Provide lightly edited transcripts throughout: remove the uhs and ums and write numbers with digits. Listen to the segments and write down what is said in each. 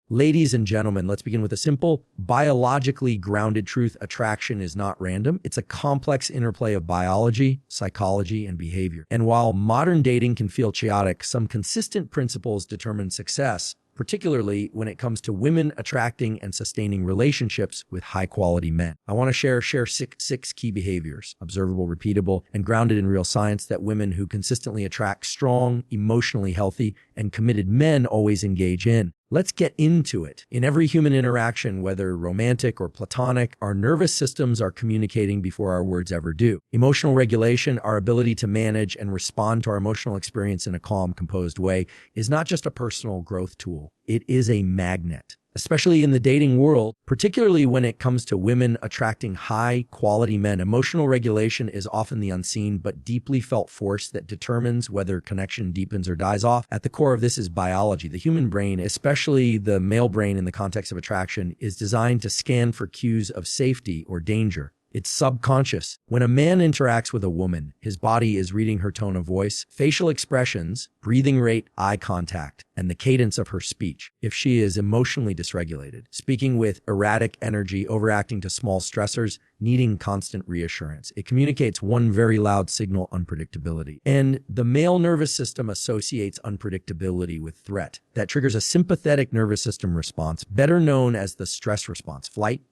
Ladies and gentlemen, let's begin with a simple, biologically grounded truth. Attraction is not random. It's a complex interplay of biology, psychology, and behavior. And while modern dating can feel chaotic, some consistent principles determine success, particularly when it comes to women attracting and sustaining relationships with high-quality men. I want to share six key behaviors, observable, repeatable, and grounded in real science that women who consistently attract strong, emotionally healthy, and committed men always engage in. Let's get into it. In every human interaction, whether romantic or platonic, our nervous systems are communicating before our words ever do. Emotional regulation, our ability to manage and respond to our emotional experience in a calm, composed way, is not just a personal growth tool. It is a magnet. Especially in the dating world, particularly when it comes to women attracting high-quality men, emotional regulation is often the unseen but deeply felt force that determines whether connection deepens or dies off. At the core of this is biology. The human brain, especially the male brain in the context of attraction, is designed to scan for cues of safety or danger. It's subconscious. When a man interacts with a woman, his body is reading her tone of voice, facial expressions, breathing rate, eye contact, and the cadence of her speech. If she is emotionally dysregulated, speaking with erratic energy, overacting to small stressors, needing constant reassurance, it communicates one very loud signal: unpredictability. And the male nervous system associates unpredictability with threat. That triggers a sympathetic nervous system response, better known as the stress response: flight,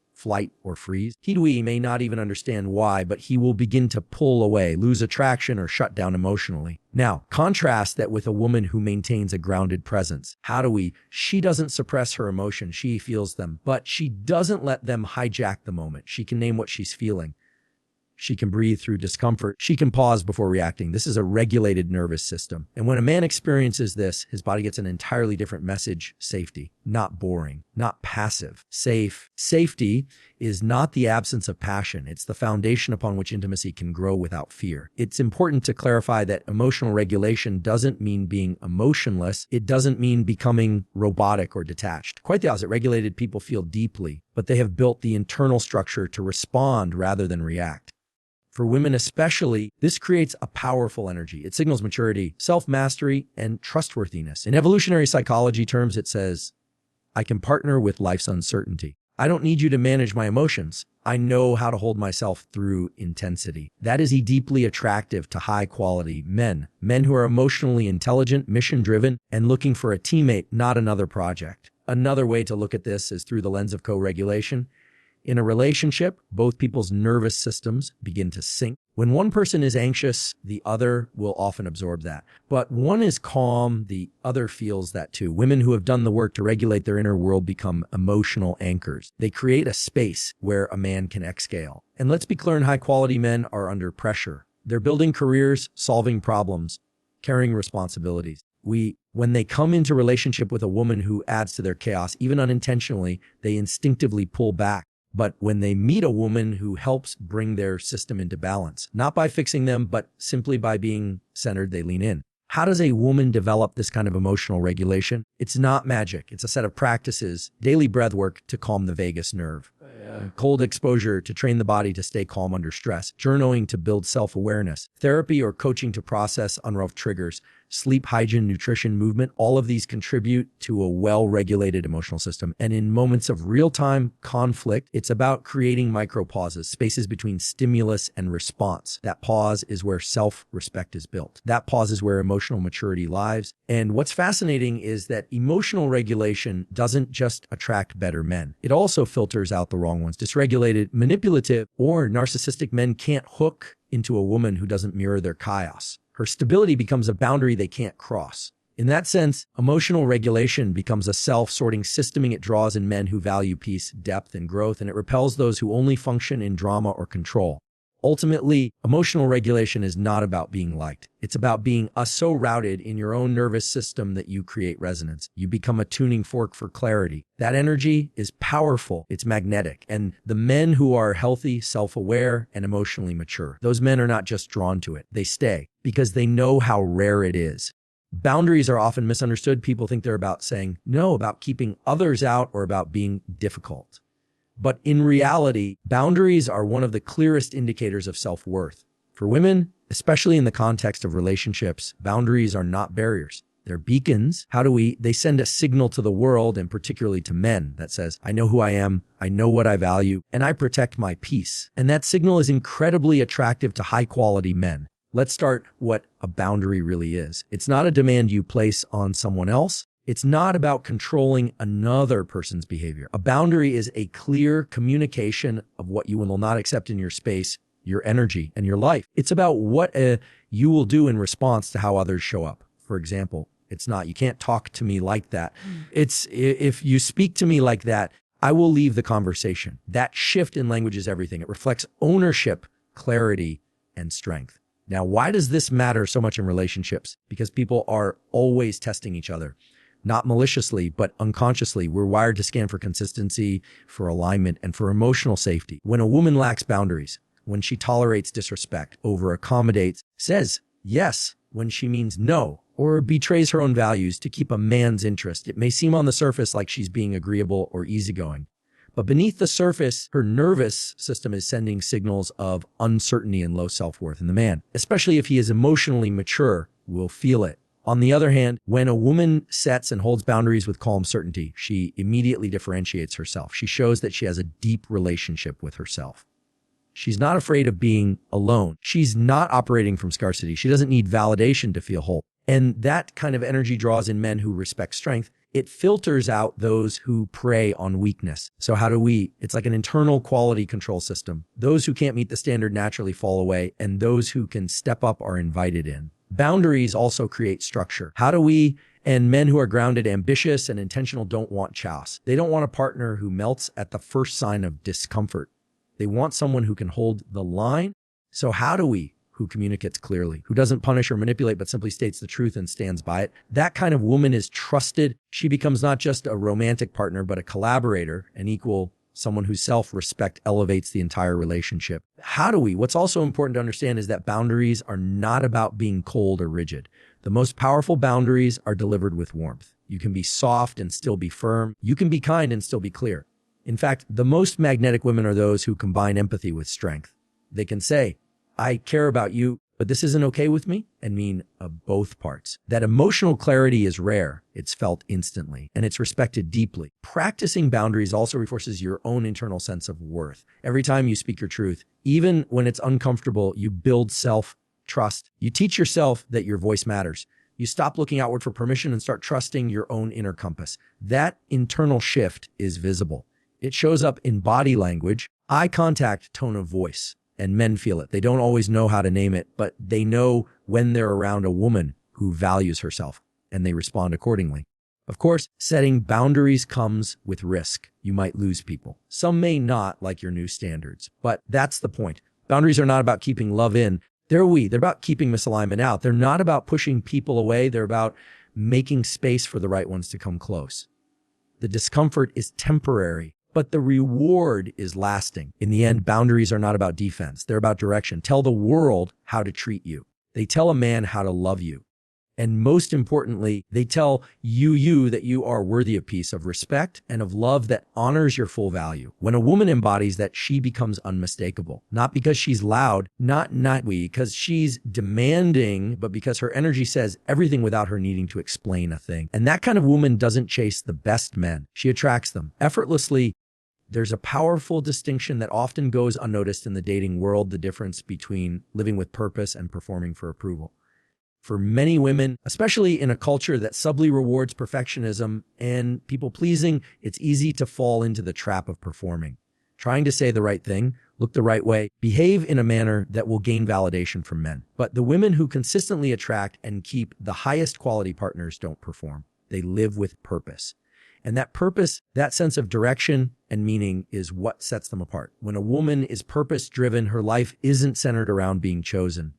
or freeze. He may not even understand why, but he will begin to pull away, lose attraction, or shut down emotionally. Now, contrast that with a woman who maintains a grounded presence. She doesn't suppress her emotions, she feels them, but she doesn't let them hijack the moment. She can name what she's feeling. She can breathe through discomfort. She can pause before reacting. This is a regulated nervous system. And when a man experiences this, his body gets an entirely different message: safety. Not boring, not passive. Safe. Safety is not the absence of passion. It's the foundation upon which intimacy can grow without fear. It's important to clarify that emotional regulation doesn't mean being emotionless. It doesn't mean becoming robotic or detached. Quite the opposite. Regulated people feel deeply, but they have built the internal structure to respond rather than react. For women especially, this creates a powerful energy. It signals maturity, self-mastery, and trustworthiness. In evolutionary psychology terms, it says, I can partner with life's uncertainty. I don't need you to manage my emotions. I know how to hold myself through intensity. That is deeply attractive to high-quality men who are emotionally intelligent, mission-driven, and looking for a teammate, not another project. Another way to look at this is through the lens of co-regulation. In a relationship, both people's nervous systems begin to sync. When one person is anxious, the other will often absorb that. But one is calm, the other feels that too. Women who have done the work to regulate their inner world become emotional anchors. They create a space where a man can exhale. And let's be clear, high-quality men are under pressure. They're building careers, solving problems, carrying responsibilities. When they come into relationship with a woman who adds to their chaos, even unintentionally, they instinctively pull back. But when they meet a woman who helps bring their system into balance, not by fixing them, but simply by being centered, they lean in. How does a woman develop this kind of emotional regulation? It's not magic. It's a set of practices: daily breath work to calm the vagus nerve, cold exposure to train the body to stay calm under stress, journaling to build self-awareness, therapy or coaching to process unresolved triggers, sleep, hygiene, nutrition, movement. All of these contribute to a well-regulated emotional system. And in moments of real-time conflict, it's about creating micro-pauses, spaces between stimulus and response. That pause is where self-respect is built. That pause is where emotional maturity lies. And what's fascinating is that emotional regulation doesn't just attract better men. It also filters out the wrong ones. Dysregulated, manipulative, or narcissistic men can't hook into a woman who doesn't mirror their chaos. Her stability becomes a boundary they can't cross. In that sense, emotional regulation becomes a self-sorting system. It draws in men who value peace, depth, and growth, and it repels those who only function in drama or control. Ultimately, emotional regulation is not about being liked. It's about being so routed in your own nervous system that you create resonance. You become a tuning fork for clarity. That energy is powerful. It's magnetic. And the men who are healthy, self-aware, and emotionally mature, those men are not just drawn to it. They stay because they know how rare it is. Boundaries are often misunderstood. People think they're about saying no, about keeping others out, or about being difficult. But in reality, boundaries are one of the clearest indicators of self-worth. For women, especially in the context of relationships, boundaries are not barriers. They're beacons. They send a signal to the world, and particularly to men, that says, I know who I am, I know what I value, and I protect my peace. And that signal is incredibly attractive to high-quality men. Let's start what a boundary really is. It's not a demand you place on someone else. It's not about controlling another person's behavior. A boundary is a clear communication of what you will not accept in your space, your energy, and your life. It's about what you will do in response to how others show up. For example, it's not, you can't talk to me like that. It's, if you speak to me like that, I will leave the conversation. That shift in language is everything. It reflects ownership, clarity, and strength. Now, why does this matter so much in relationships? Because people are always testing each other. Not maliciously, but unconsciously. We're wired to scan for consistency, for alignment, and for emotional safety. When a woman lacks boundaries, when she tolerates disrespect, over-accommodates, says yes when she means no, or betrays her own values to keep a man's interest, it may seem on the surface like she's being agreeable or easygoing. But beneath the surface, her nervous system is sending signals of uncertainty and low self-worth. And the man, especially if he is emotionally mature, will feel it. On the other hand, when a woman sets and holds boundaries with calm certainty, she immediately differentiates herself. She shows that she has a deep relationship with herself. She's not afraid of being alone. She's not operating from scarcity. She doesn't need validation to feel whole. And that kind of energy draws in men who respect strength. It filters out those who prey on weakness. So it's like an internal quality control system. Those who can't meet the standard naturally fall away, and those who can step up are invited in. Boundaries also create structure. And men who are grounded, ambitious, and intentional don't want chaos. They don't want a partner who melts at the first sign of discomfort. They want someone who can hold the line. So who communicates clearly, who doesn't punish or manipulate, but simply states the truth and stands by it. That kind of woman is trusted. She becomes not just a romantic partner, but a collaborator, an equal, someone whose self-respect elevates the entire relationship. What's also important to understand is that boundaries are not about being cold or rigid. The most powerful boundaries are delivered with warmth. You can be soft and still be firm. You can be kind and still be clear. In fact, the most magnetic women are those who combine empathy with strength. They can say, I care about you, but this isn't okay with me, and mean both parts. That emotional clarity is rare. It's felt instantly, and it's respected deeply. Practicing boundaries also reinforces your own internal sense of worth. Every time you speak your truth, even when it's uncomfortable, you build self-trust. You teach yourself that your voice matters. You stop looking outward for permission and start trusting your own inner compass. That internal shift is visible. It shows up in body language, eye contact, tone of voice. And men feel it. They don't always know how to name it, but they know when they're around a woman who values herself, and they respond accordingly. Of course, setting boundaries comes with risk. You might lose people. Some may not like your new standards, but that's the point. Boundaries are not about keeping love in. They're about keeping misalignment out. They're not about pushing people away. They're about making space for the right ones to come close. The discomfort is temporary, but the reward is lasting. In the end, boundaries are not about defense. They're about direction. Tell the world how to treat you. They tell a man how to love you. And most importantly, they tell you that you are worthy of peace, of respect, and of love that honors your full value. When a woman embodies that, she becomes unmistakable. Not because she's loud, not because she's demanding, but because her energy says everything without her needing to explain a thing. And that kind of woman doesn't chase the best men. She attracts them effortlessly. There's a powerful distinction that often goes unnoticed in the dating world, the difference between living with purpose and performing for approval. For many women, especially in a culture that subtly rewards perfectionism and people-pleasing, it's easy to fall into the trap of performing. Trying to say the right thing, look the right way, behave in a manner that will gain validation from men. But the women who consistently attract and keep the highest quality partners don't perform. They live with purpose. And that purpose, that sense of direction and meaning is what sets them apart. When a woman is purpose-driven, her life isn't centered around being chosen.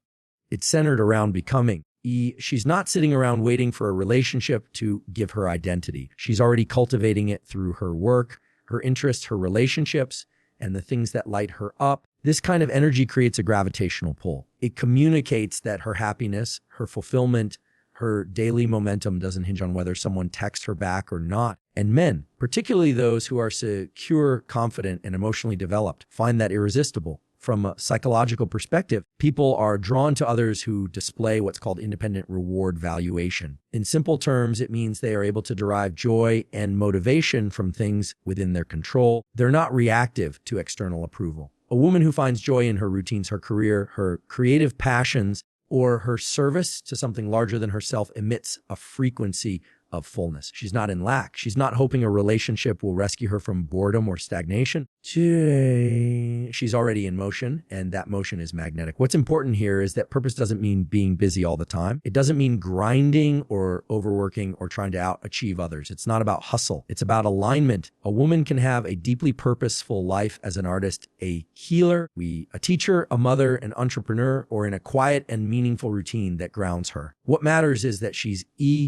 It's centered around becoming. She's not sitting around waiting for a relationship to give her identity. She's already cultivating it through her work, her interests, her relationships, and the things that light her up. This kind of energy creates a gravitational pull. It communicates that her happiness, her fulfillment, her daily momentum doesn't hinge on whether someone texts her back or not. And men, particularly those who are secure, confident, and emotionally developed, find that irresistible. From a psychological perspective, people are drawn to others who display what's called independent reward valuation. In simple terms, it means they are able to derive joy and motivation from things within their control. They're not reactive to external approval. A woman who finds joy in her routines, her career, her creative passions, or her service to something larger than herself emits a frequency of fullness. She's not in lack. She's not hoping a relationship will rescue her from boredom or stagnation. She's already in motion, and that motion is magnetic. What's important here is that purpose doesn't mean being busy all the time. It doesn't mean grinding or overworking or trying to out-achieve others. It's not about hustle. It's about alignment. A woman can have a deeply purposeful life as an artist, a healer, a teacher, a mother, an entrepreneur, or in a quiet and meaningful routine that grounds her. What matters is that she's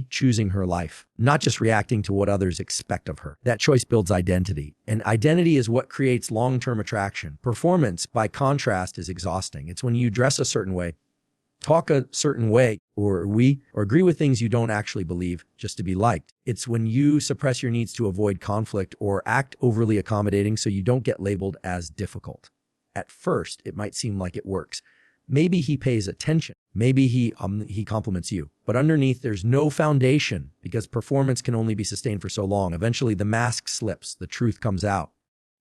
choosing her life, not just reacting to what others expect of her. That choice builds identity, and identity is what creates long-term attraction. Performance, by contrast, is exhausting. It's when you dress a certain way, talk a certain way, or agree with things you don't actually believe just to be liked. It's when you suppress your needs to avoid conflict or act overly accommodating so you don't get labeled as difficult. At first, it might seem like it works. Maybe he pays attention. Maybe he compliments you. But underneath, there's no foundation because performance can only be sustained for so long. Eventually, the mask slips. The truth comes out.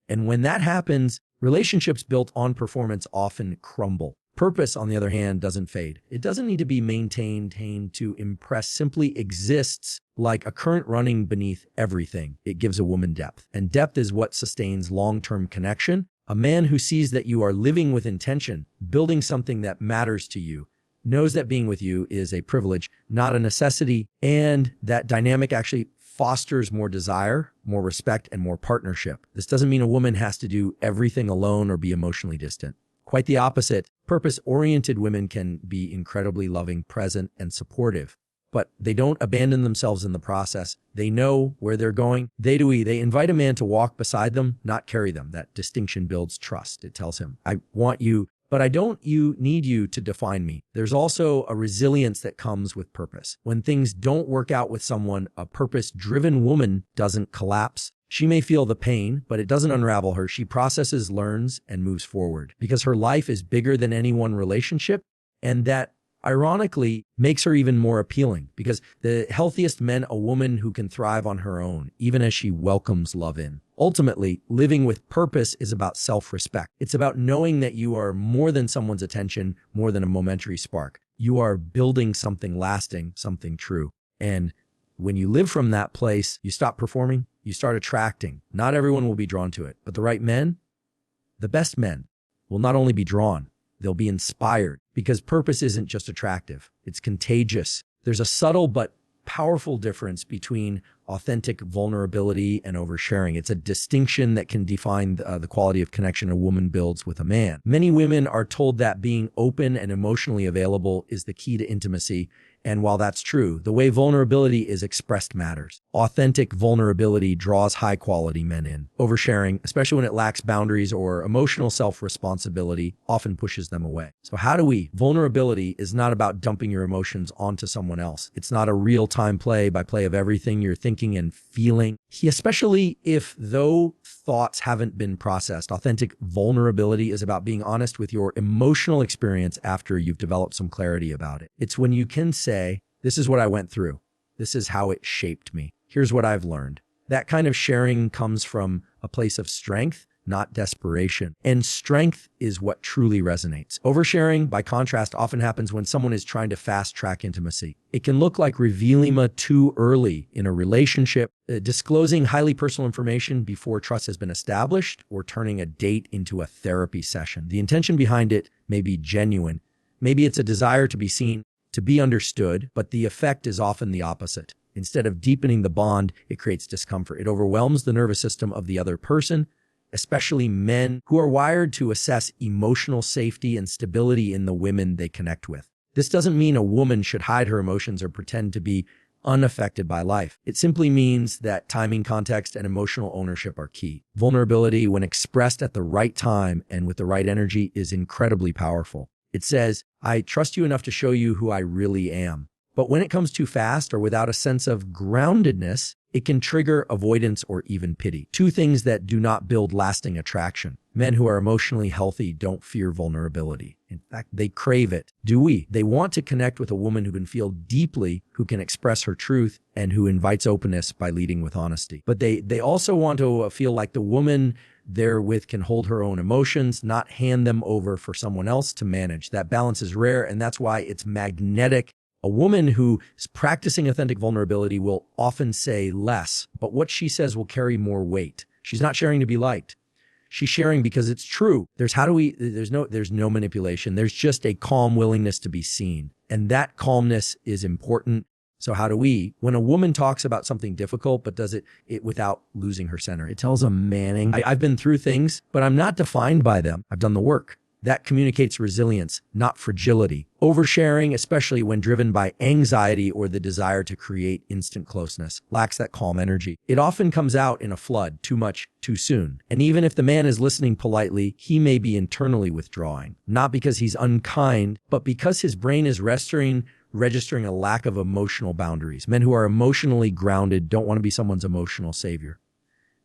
And when that happens, relationships built on performance often crumble. Purpose, on the other hand, doesn't fade. It doesn't need to be maintained to impress. Simply exists like a current running beneath everything. It gives a woman depth. And depth is what sustains long-term connection. A man who sees that you are living with intention, building something that matters to you, knows that being with you is a privilege, not a necessity, and that dynamic actually fosters more desire, more respect, and more partnership. This doesn't mean a woman has to do everything alone or be emotionally distant. Quite the opposite. Purpose-oriented women can be incredibly loving, present, and supportive. But they don't abandon themselves in the process. They know where they're going. They invite a man to walk beside them, not carry them. That distinction builds trust. It tells him, I want you, but I don't need you to define me. There's also a resilience that comes with purpose. When things don't work out with someone, a purpose-driven woman doesn't collapse. She may feel the pain, but it doesn't unravel her. She processes, learns, and moves forward because her life is bigger than any one relationship, and that ironically makes her even more appealing because the healthiest men, a woman who can thrive on her own, even as she welcomes love in. Ultimately, living with purpose is about self-respect. It's about knowing that you are more than someone's attention, more than a momentary spark. You are building something lasting, something true. And when you live from that place, you stop performing, you start attracting. Not everyone will be drawn to it, but the right men, the best men, will not only be drawn, they'll be inspired because purpose isn't just attractive. It's contagious. There's a subtle but powerful difference between authentic vulnerability and oversharing. It's a distinction that can define the quality of connection a woman builds with a man. Many women are told that being open and emotionally available is the key to intimacy. And while that's true, the way vulnerability is expressed matters. Authentic vulnerability draws high-quality men in. Oversharing, especially when it lacks boundaries or emotional self-responsibility, often pushes them away. So vulnerability is not about dumping your emotions onto someone else. It's not a real-time play-by-play of everything you're thinking and feeling, especially if those thoughts haven't been processed. Authentic vulnerability is about being honest with your emotional experience after you've developed some clarity about it. It's when you can say, this is what I went through. This is how it shaped me. Here's what I've learned. That kind of sharing comes from a place of strength, not desperation. And strength is what truly resonates. Oversharing, by contrast, often happens when someone is trying to fast-track intimacy. It can look like revealing too early in a relationship, disclosing highly personal information before trust has been established, or turning a date into a therapy session. The intention behind it may be genuine. Maybe it's a desire to be seen, to be understood, but the effect is often the opposite. Instead of deepening the bond, it creates discomfort. It overwhelms the nervous system of the other person, especially men who are wired to assess emotional safety and stability in the women they connect with. This doesn't mean a woman should hide her emotions or pretend to be unaffected by life. It simply means that timing, context, and emotional ownership are key. Vulnerability, when expressed at the right time and with the right energy, is incredibly powerful. It says, I trust you enough to show you who I really am. But when it comes too fast or without a sense of groundedness, It can trigger avoidance or even pity. Two things that do not build lasting attraction. Men who are emotionally healthy don't fear vulnerability. In fact, they crave it. Do we? They want to connect with a woman who can feel deeply, who can express her truth, and who invites openness by leading with honesty. But they also want to feel like the woman they're with can hold her own emotions, not hand them over for someone else to manage. That balance is rare, and that's why it's magnetic. A woman who is practicing authentic vulnerability will often say less, but what she says will carry more weight. She's not sharing to be liked. She's sharing because it's true. There's no manipulation. There's just a calm willingness to be seen. And that calmness is important. So how do we, when a woman talks about something difficult, but does it without losing her center? It tells a Manning, I've been through things, but I'm not defined by them. I've done the work. That communicates resilience, not fragility. Oversharing, especially when driven by anxiety or the desire to create instant closeness, lacks that calm energy. It often comes out in a flood, too much, too soon. And even if the man is listening politely, he may be internally withdrawing, not because he's unkind, but because his brain is registering a lack of emotional boundaries. Men who are emotionally grounded don't want to be someone's emotional savior.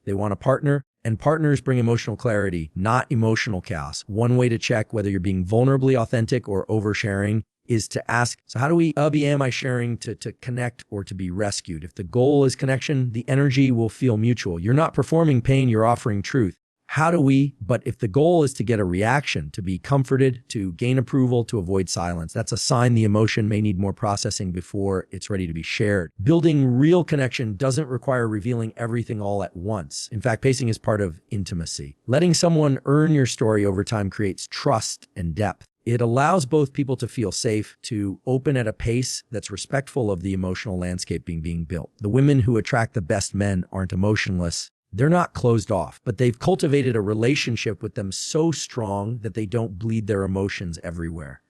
They want a partner, and partners bring emotional clarity, not emotional chaos. One way to check whether you're being vulnerably authentic or oversharing is to ask, so how do we, am I sharing to connect or to be rescued? If the goal is connection, the energy will feel mutual. You're not performing pain, you're offering truth. How do we, but if the goal is to get a reaction, to be comforted, to gain approval, to avoid silence, that's a sign the emotion may need more processing before it's ready to be shared. Building real connection doesn't require revealing everything all at once. In fact, pacing is part of intimacy. Letting someone earn your story over time creates trust and depth. It allows both people to feel safe, to open at a pace that's respectful of the emotional landscape being built. The women who attract the best men aren't emotionless. They're not closed off, but they've cultivated a relationship with them so strong that they don't bleed their emotions everywhere.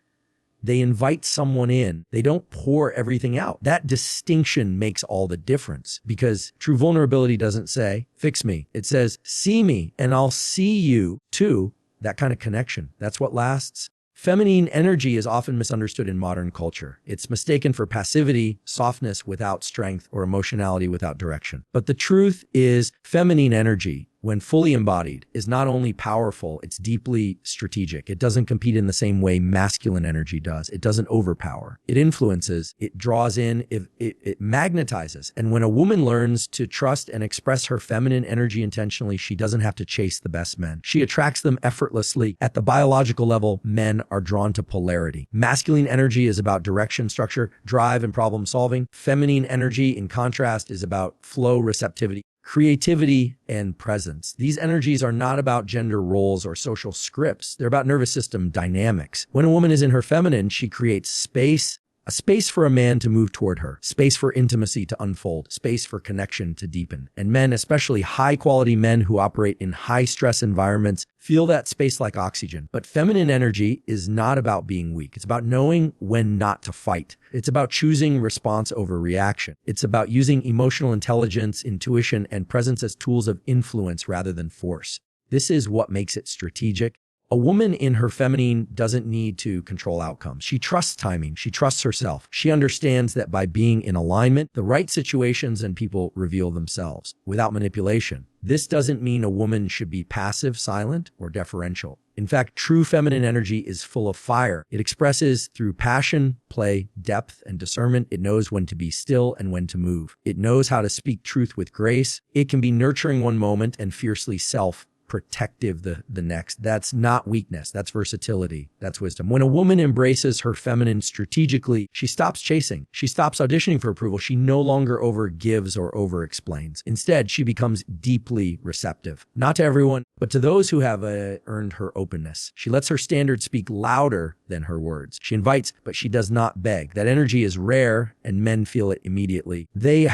They invite someone in. They don't pour everything out. That distinction makes all the difference, because true vulnerability doesn't say, fix me. It says, see me and I'll see you too. That kind of connection. That's what lasts. Feminine energy is often misunderstood in modern culture. It's mistaken for passivity, softness without strength, or emotionality without direction. But the truth is, feminine energy, when fully embodied, is not only powerful, it's deeply strategic. It doesn't compete in the same way masculine energy does. It doesn't overpower. It influences, it draws in, it magnetizes. And when a woman learns to trust and express her feminine energy intentionally, she doesn't have to chase the best men. She attracts them effortlessly. At the biological level, men are drawn to polarity. Masculine energy is about direction, structure, drive, and problem solving. Feminine energy, in contrast, is about flow, receptivity, creativity, and presence. These energies are not about gender roles or social scripts. They're about nervous system dynamics. When a woman is in her feminine, she creates space, a space for a man to move toward her, space for intimacy to unfold, space for connection to deepen. And men, especially high-quality men who operate in high-stress environments, feel that space like oxygen. But feminine energy is not about being weak. It's about knowing when not to fight. It's about choosing response over reaction. It's about using emotional intelligence, intuition, and presence as tools of influence rather than force. This is what makes it strategic. A woman in her feminine doesn't need to control outcomes. She trusts timing. She trusts herself. She understands that by being in alignment, the right situations and people reveal themselves without manipulation. This doesn't mean a woman should be passive, silent, or deferential. In fact, true feminine energy is full of fire. It expresses through passion, play, depth, and discernment. It knows when to be still and when to move. It knows how to speak truth with grace. It can be nurturing one moment and fiercely self-protective the next. That's not weakness. That's versatility. That's wisdom. When a woman embraces her feminine strategically, she stops chasing. She stops auditioning for approval. She no longer overgives or over-explains. Instead, she becomes deeply receptive. Not to everyone, but to those who have earned her openness. She lets her standards speak louder than her words. She invites, but she does not beg. That energy is rare, and men feel it immediately. They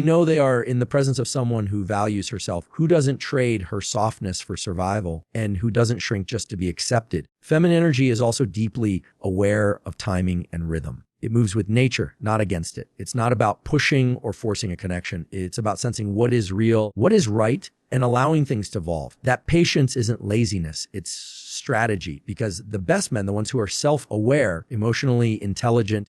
know they are in the presence of someone who values herself, who doesn't trade her softness for survival, and who doesn't shrink just to be accepted. Feminine energy is also deeply aware of timing and rhythm. It moves with nature, not against it. It's not about pushing or forcing a connection. It's about sensing what is real, what is right, and allowing things to evolve. That patience isn't laziness. It's strategy, because the best men, the ones who are self-aware, emotionally intelligent,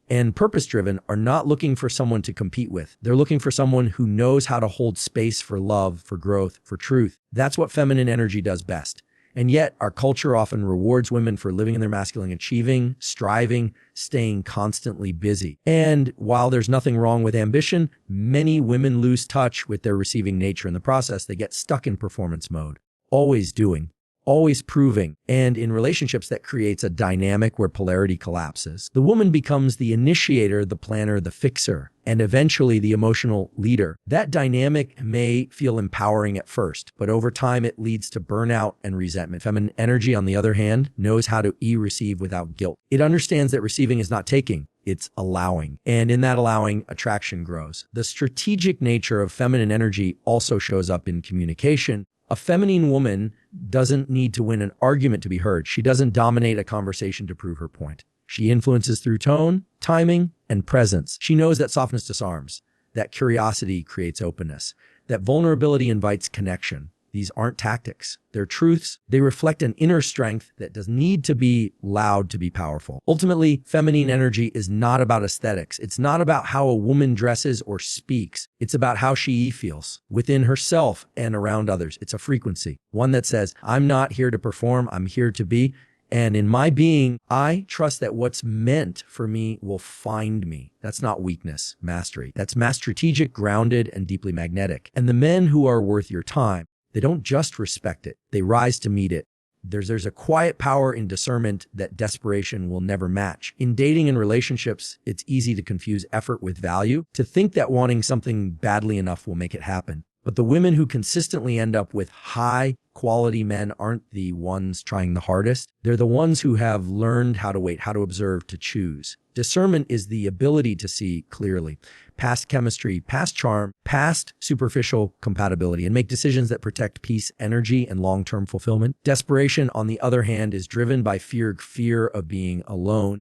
and purpose-driven, are not looking for someone to compete with. They're looking for someone who knows how to hold space for love, for growth, for truth. That's what feminine energy does best. And yet, our culture often rewards women for living in their masculine, achieving, striving, staying constantly busy. And while there's nothing wrong with ambition, many women lose touch with their receiving nature in the process. They get stuck in performance mode, always doing, always proving. And in relationships, that creates a dynamic where polarity collapses. The woman becomes the initiator, the planner, the fixer, and eventually the emotional leader. That dynamic may feel empowering at first, but over time it leads to burnout and resentment. Feminine energy, on the other hand, knows how to receive without guilt. It understands that receiving is not taking, it's allowing. And in that allowing, attraction grows. The strategic nature of feminine energy also shows up in communication. A feminine woman doesn't need to win an argument to be heard. She doesn't dominate a conversation to prove her point. She influences through tone, timing, and presence. She knows that softness disarms, that curiosity creates openness, that vulnerability invites connection. These aren't tactics. They're truths. They reflect an inner strength that does need to be loud to be powerful. Ultimately, feminine energy is not about aesthetics. It's not about how a woman dresses or speaks. It's about how she feels within herself and around others. It's a frequency, one that says, I'm not here to perform, I'm here to be. And in my being, I trust that what's meant for me will find me. That's not weakness, mastery. That's strategic, grounded, and deeply magnetic. And the men who are worth your time, they don't just respect it, they rise to meet it. There's a quiet power in discernment that desperation will never match. In dating and relationships, it's easy to confuse effort with value, to think that wanting something badly enough will make it happen. But the women who consistently end up with high-quality men aren't the ones trying the hardest. They're the ones who have learned how to wait, how to observe, to choose. Discernment is the ability to see clearly, past chemistry, past charm, past superficial compatibility, and make decisions that protect peace, energy, and long-term fulfillment. Desperation, on the other hand, is driven by fear of being alone.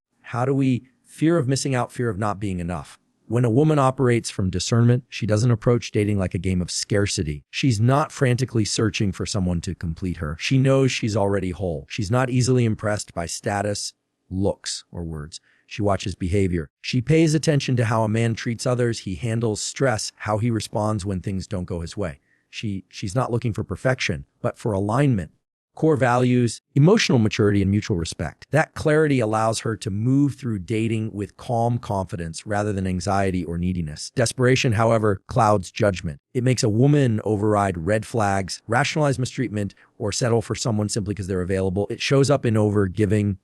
Fear of missing out, fear of not being enough. When a woman operates from discernment, she doesn't approach dating like a game of scarcity. She's not frantically searching for someone to complete her. She knows she's already whole. She's not easily impressed by status, looks, or words. She watches behavior. She pays attention to how a man treats others. He handles stress, how he responds when things don't go his way. She's not looking for perfection, but for alignment, core values, emotional maturity, and mutual respect. That clarity allows her to move through dating with calm confidence rather than anxiety or neediness. Desperation, however, clouds judgment. It makes a woman override red flags, rationalize mistreatment, or settle for someone simply because they're available. It shows up in over-giving,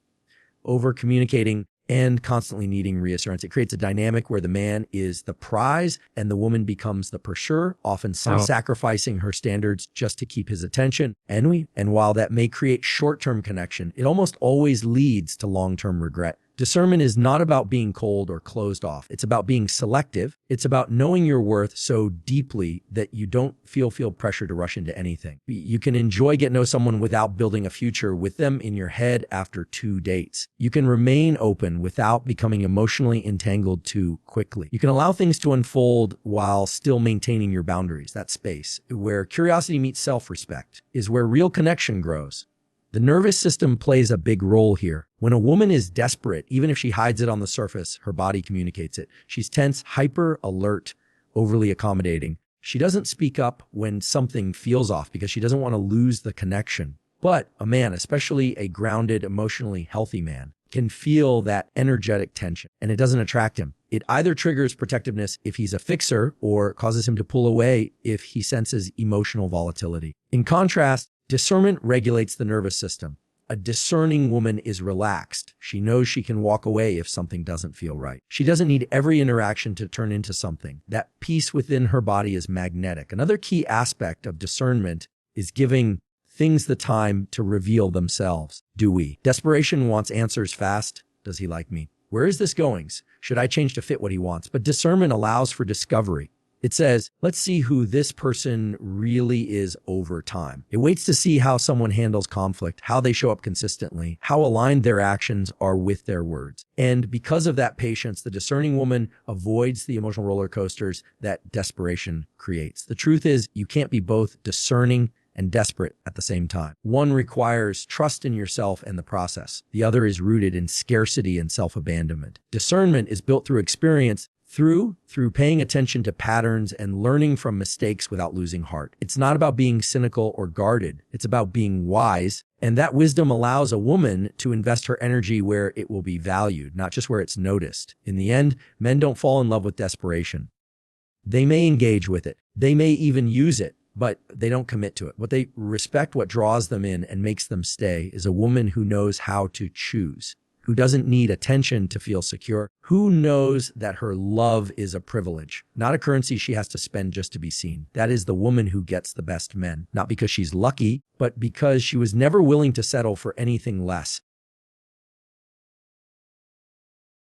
over-communicating, and constantly needing reassurance. It creates a dynamic where the man is the prize and the woman becomes the pursuer, often sacrificing her standards just to keep his attention. And while that may create short-term connection, it almost always leads to long-term regret. Discernment is not about being cold or closed off. It's about being selective. It's about knowing your worth so deeply that you don't feel pressure to rush into anything. You can enjoy getting to know someone without building a future with them in your head after 2 dates. You can remain open without becoming emotionally entangled too quickly. You can allow things to unfold while still maintaining your boundaries. That space where curiosity meets self-respect is where real connection grows. The nervous system plays a big role here. When a woman is desperate, even if she hides it on the surface, her body communicates it. She's tense, hyper alert, overly accommodating. She doesn't speak up when something feels off because she doesn't want to lose the connection. But a man, especially a grounded, emotionally healthy man, can feel that energetic tension, and it doesn't attract him. It either triggers protectiveness if he's a fixer or causes him to pull away if he senses emotional volatility. In contrast, discernment regulates the nervous system. A discerning woman is relaxed. She knows she can walk away if something doesn't feel right. She doesn't need every interaction to turn into something. That peace within her body is magnetic. Another key aspect of discernment is giving things the time to reveal themselves. Do we? Desperation wants answers fast. Does he like me? Where is this going? Should I change to fit what he wants? But discernment allows for discovery. It says, let's see who this person really is over time. It waits to see how someone handles conflict, how they show up consistently, how aligned their actions are with their words. And because of that patience, the discerning woman avoids the emotional roller coasters that desperation creates. The truth is, you can't be both discerning and desperate at the same time. One requires trust in yourself and the process. The other is rooted in scarcity and self-abandonment. Discernment is built through experience, through paying attention to patterns and learning from mistakes without losing heart. It's not about being cynical or guarded. It's about being wise. And that wisdom allows a woman to invest her energy where it will be valued, not just where it's noticed. In the end, men don't fall in love with desperation. They may engage with it. They may even use it, but they don't commit to it. What they respect, what draws them in and makes them stay, is a woman who knows how to choose, who doesn't need attention to feel secure, who knows that her love is a privilege, not a currency she has to spend just to be seen. That is the woman who gets the best men, not because she's lucky, but because she was never willing to settle for anything less.